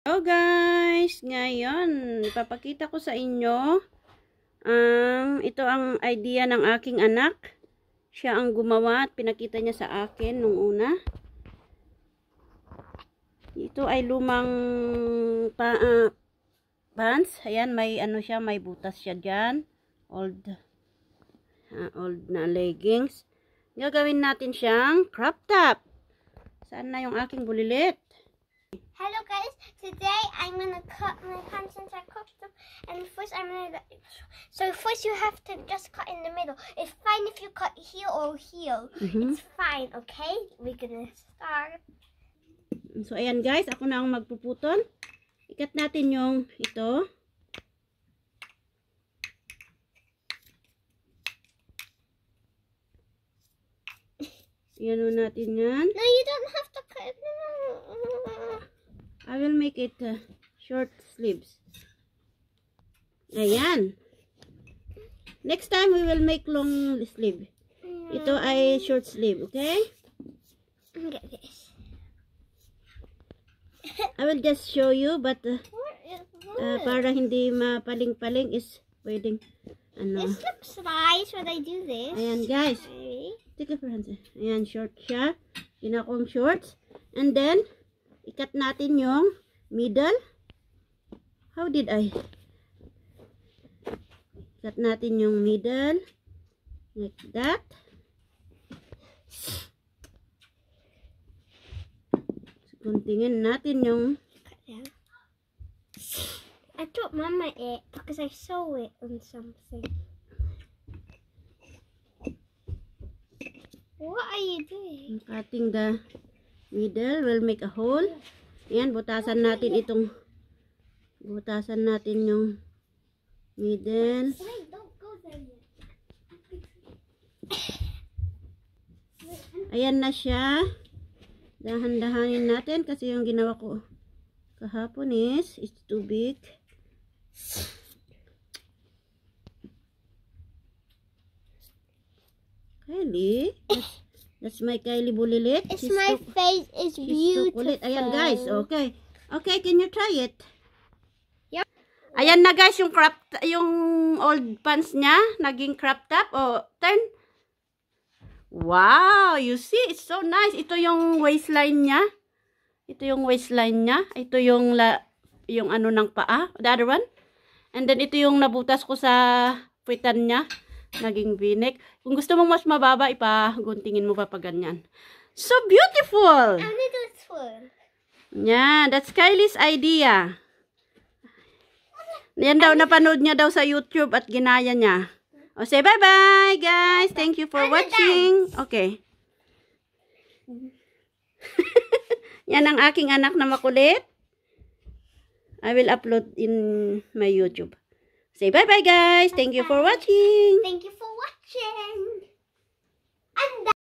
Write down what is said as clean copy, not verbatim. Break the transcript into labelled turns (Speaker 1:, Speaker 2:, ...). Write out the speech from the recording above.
Speaker 1: Hello guys! Ngayon, ipapakita ko sa inyo ito ang idea ng aking anak. Siya ang gumawa at pinakita niya sa akin nung una. Ito ay lumang pants. Ayan, may ano siya, may butas siya dyan. Old na leggings. Gagawin natin siyang crop top. Saan na yung aking bulilit?
Speaker 2: Hello guys, today I'm gonna cut my pants into a crop top, and first first you have to just cut in the middle. It's fine if you cut here or here. It's fine, okay? We're gonna start.
Speaker 1: So ayan guys, ako na ang magpuputol. Ikat natin yung ito. Yan natin yan.
Speaker 2: No, you don't have to cut.
Speaker 1: I will make it short sleeves. Ayan. Next time we will make long sleeve. Ito ay short sleeve, okay?
Speaker 2: Look at this.
Speaker 1: I will just show you, but para hindi mapaling-paling is pwedeng ano.
Speaker 2: It looks nice when I do this.
Speaker 1: Ayan guys. Take a friend. Ayan, short siya. Ginakong shorts. And then ikat natin yung middle. How did I? Ikat natin yung middle. Like that. Guntingin natin yung...
Speaker 2: I taught Mama it because I saw it on something. What are you doing?
Speaker 1: Cutting the middle. We'll make a hole. Ayan, butasan natin itong... Butasan natin yung middle.
Speaker 2: Wait, don't go there yet.
Speaker 1: Ayan na siya. Dahan-dahanin natin kasi yung ginawa ko kahapon is it's too big. Kylie, that's my Kylie bulilit.
Speaker 2: My face is beautiful.
Speaker 1: Ayan guys, okay. Okay, can you try it?
Speaker 2: Yep.
Speaker 1: Ayan na guys, yung old pants niya, naging crop top. Oh, turn. Wow, you see, it's so nice. Ito yung waistline niya. Ito yung waistline niya. Ito yung ano ng paa, the other one. And then ito yung nabutas ko sa puwitan niya. Naging v-neck. Kung gusto mong mas mababa, ipaguntingin mo pa pa ganyan. So beautiful!
Speaker 2: I'm gonna do this one.
Speaker 1: Yeah, that's Kylie's idea. Yan daw, napanood niya daw sa YouTube at ginaya niya. O, say bye-bye, guys. Thank you for watching. Okay. Yan ang aking anak na makulit. I will upload in my YouTube. Say bye-bye, guys. Thank you for watching.
Speaker 2: Thank you for watching.